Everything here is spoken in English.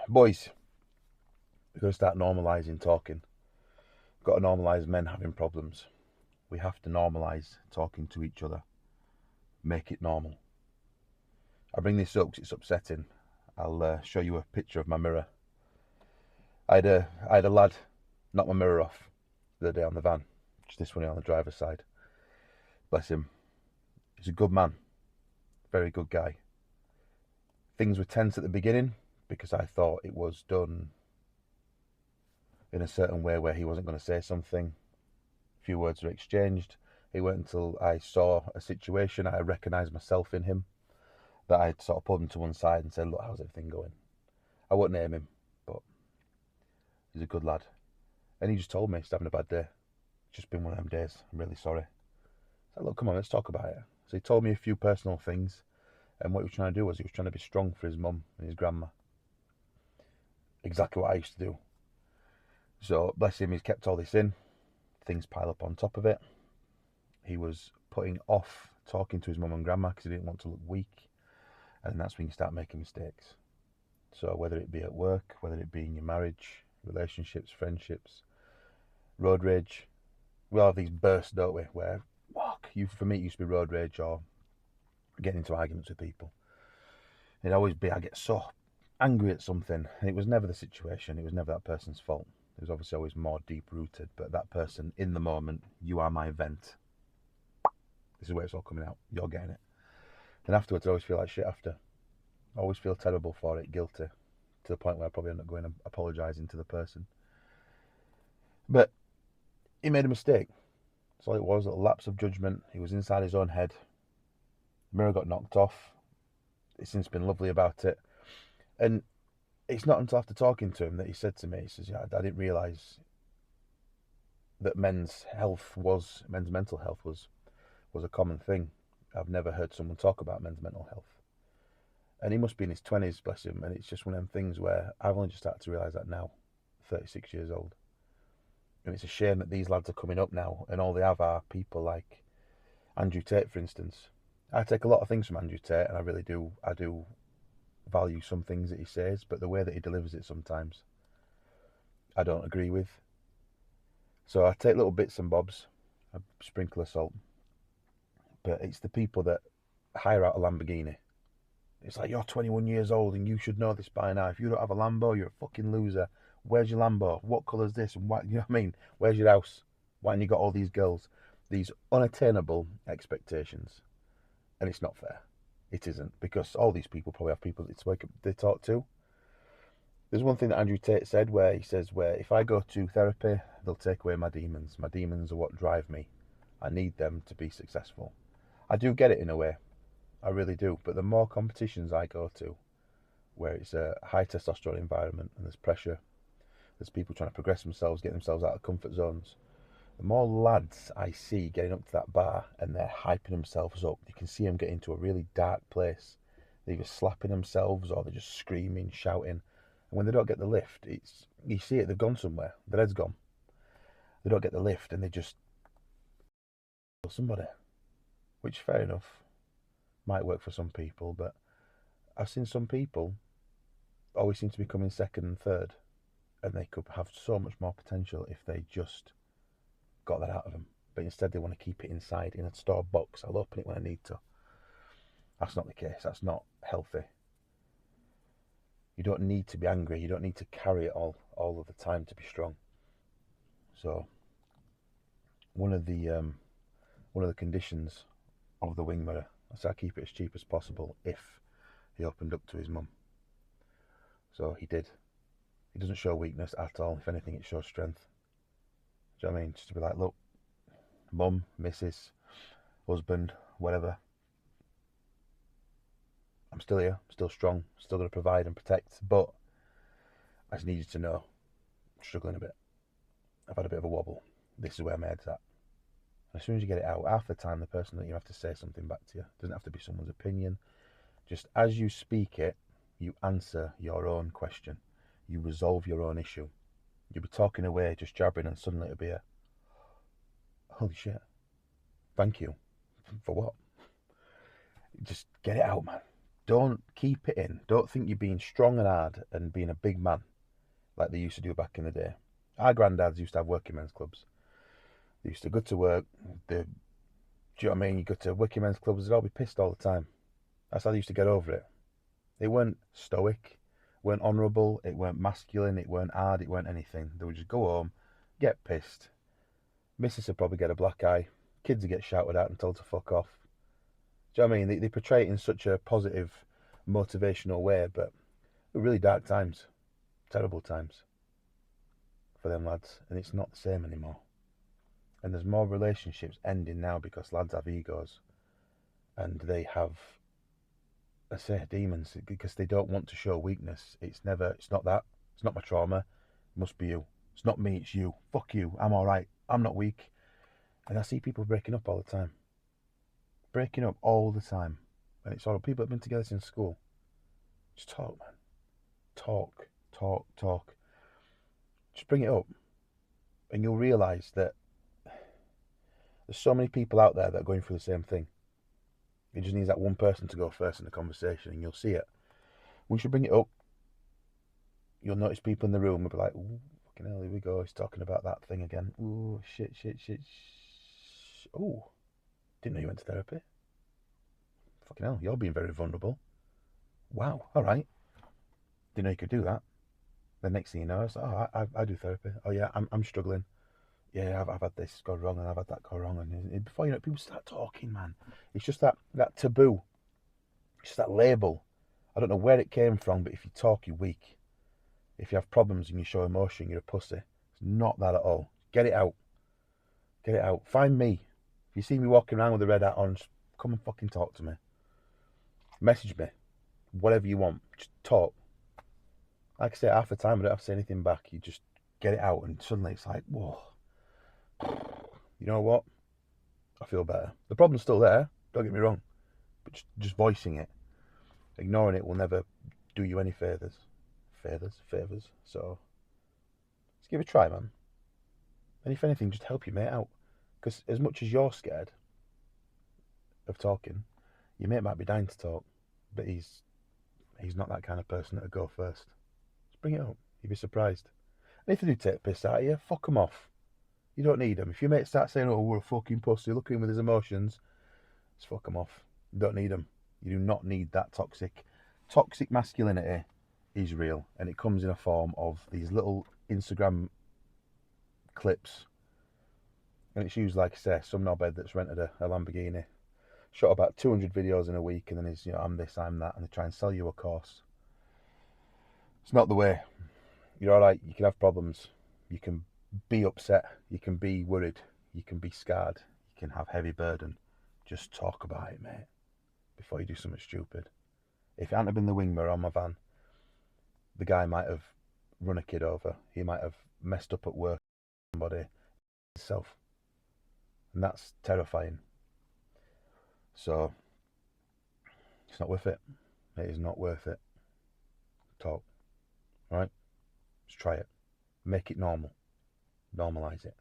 Boys, we've got to start normalising talking. We've got to normalise men having problems. We have to normalise talking to each other. Make it normal. I bring this up because it's upsetting. I'll show you a picture of my mirror. I had a lad knock my mirror off the other day on the van. Just this one on the driver's side. Bless him. He's a good man. Very good guy. Things were tense at the beginning because I thought it was done in a certain way where he wasn't going to say something. A few words were exchanged. It weren't until I saw a situation, I recognised myself in him, that I sort of pulled him to one side and said, look, how's everything going? I won't name him, but he's a good lad. And he just told me he's having a bad day. It's just been one of them days. I'm really sorry. I said, look, come on, let's talk about it. So he told me a few personal things. And what he was trying to do was he was trying to be strong for his mum and his grandma. Exactly what I used to do. So, bless him, he's kept all this in. Things pile up on top of it. He was putting off talking to his mum and grandma because he didn't want to look weak. And that's when you start making mistakes. So whether it be at work, whether it be in your marriage, relationships, friendships, road rage, we all have these bursts, don't we, where, for me, it used to be road rage or getting into arguments with people. It'd always be, I get so angry at something, and it was never the situation, it was never that person's fault. It was obviously always more deep-rooted, but that person, in the moment, you are my vent. This is where it's all coming out. You're getting it. And afterwards, I always feel like shit after. I always feel terrible for it, guilty, to the point where I probably end up going and apologising to the person. But he made a mistake. That's all it was, a lapse of judgment. He was inside his own head. The mirror got knocked off. He's since been lovely about it. And it's not until after talking to him that he said to me, he says, yeah, I didn't realise that men's mental health was a common thing. I've never heard someone talk about men's mental health. And he must be in his 20s, bless him, and it's just one of them things where I've only just started to realise that now, 36 years old. And it's a shame that these lads are coming up now, and all they have are people like Andrew Tate, for instance. I take a lot of things from Andrew Tate, and I do value some things that he says, but the way that he delivers it sometimes, I don't agree with. So I take little bits and bobs, I sprinkle of salt, but it's the people that hire out a Lamborghini. It's like, you're 21 years old and you should know this by now. If you don't have a Lambo, you're a fucking loser. Where's your Lambo? What colour's this? And what, you know what I mean? Where's your house? Why haven't you got all these girls? These unattainable expectations. And it's not fair. It isn't. Because all these people probably have people that they talk to. There's one thing that Andrew Tate said where he says, where if I go to therapy, they'll take away my demons. My demons are what drive me. I need them to be successful. I do get it in a way. I really do. But the more competitions I go to, where it's a high testosterone environment and there's pressure, there's people trying to progress themselves, get themselves out of comfort zones, the more lads I see getting up to that bar and they're hyping themselves up, you can see them get into a really dark place. They're either slapping themselves or they're just screaming, shouting. And when they don't get the lift, you see it, they've gone somewhere. Their head's gone. They don't get the lift and they just kill somebody. Which, fair enough, might work for some people, but I've seen some people always seem to be coming second and third, and they could have so much more potential if they just got that out of them. But instead, they want to keep it inside in a store box. I'll open it when I need to. That's not the case. That's not healthy. You don't need to be angry. You don't need to carry it all of the time to be strong. So, one of the conditions of the wing mirror, I say I keep it as cheap as possible if he opened up to his mum. So he did. He doesn't show weakness at all. If anything, it shows strength. Do you know what I mean? Just to be like, look, mum, missus, husband, whatever. I'm still here, still strong, still going to provide and protect, but I just need you to know I'm struggling a bit. I've had a bit of a wobble. This is where my head's at. And as soon as you get it out, half the time the person that you have to say something back to you doesn't have to be someone's opinion. Just as you speak it, you answer your own question. You resolve your own issue. You'll be talking away, just jabbering, and suddenly it'll be a, holy shit, thank you. For what? Just get it out, man. Don't keep it in. Don't think you're being strong and hard and being a big man like they used to do back in the day. Our granddads used to have working men's clubs. They used to go to work. Do you know what I mean? You go to working men's clubs, they'd all be pissed all the time. That's how they used to get over it. They weren't stoic, weren't honourable, it weren't masculine, it weren't hard, it weren't anything. They would just go home, get pissed. Missus would probably get a black eye. Kids would get shouted at and told to fuck off. Do you know what I mean? They portray it in such a positive, motivational way, but really dark times, terrible times for them lads, and it's not the same anymore. And there's more relationships ending now because lads have egos and they have, I say, demons because they don't want to show weakness. It's not that. It's not my trauma. It must be you. It's not me, it's you. Fuck you. I'm alright. I'm not weak. And I see people breaking up all the time. Breaking up all the time. And it's all people that have been together since school. Just talk, man. Talk, talk, talk. Just bring it up. And you'll realise that there's so many people out there that are going through the same thing. It just needs that one person to go first in the conversation and you'll see it. Once you bring it up, you'll notice people in the room will be like, ooh, fucking hell, here we go. He's talking about that thing again. Ooh, shit. Ooh, didn't know you went to therapy. Fucking hell, you're being very vulnerable. Wow, all right. Didn't know you could do that. The next thing you know, it's like, oh, I do therapy. Oh yeah, I'm struggling. Yeah, I've had this go wrong and I've had that go wrong. And before you know it, people start talking, man. It's just that taboo. It's just that label. I don't know where it came from, but if you talk, you're weak. If you have problems and you show emotion, you're a pussy. It's not that at all. Get it out. Get it out. Find me. If you see me walking around with a red hat on, just come and fucking talk to me. Message me. Whatever you want. Just talk. Like I say, half the time I don't have to say anything back. You just get it out and suddenly it's like, whoa. You know what? I feel better. The problem's still there, don't get me wrong. But just voicing it. Ignoring it will never do you any favours. Favours. So, let's give it a try, man. And if anything, just help your mate out. Because as much as you're scared of talking, your mate might be dying to talk. But he's not that kind of person that'll go first. Just bring it up. You'd be surprised. And if they do take the piss out of you, fuck them off. You don't need them. If your mate starts saying, oh, we're a fucking pussy, look at him with his emotions, just fuck them off. You don't need them. You do not need that toxic. Toxic masculinity is real, and it comes in a form of these little Instagram clips. And it's used, like I say, some knobhead that's rented a Lamborghini, shot about 200 videos in a week, and then he's, I'm this, I'm that, and they try and sell you a course. It's not the way. You're alright, you can have problems. You can be upset, you can be worried, you can be scarred, you can have heavy burden. Just talk about it, mate, before you do something stupid. If it hadn't been the wing mirror on my van, the guy might have run a kid over. He might have messed up at work, somebody, himself. And that's terrifying. So, it's not worth it. It is not worth it. Talk. Alright? Just try it. Make it normal. Normalise it.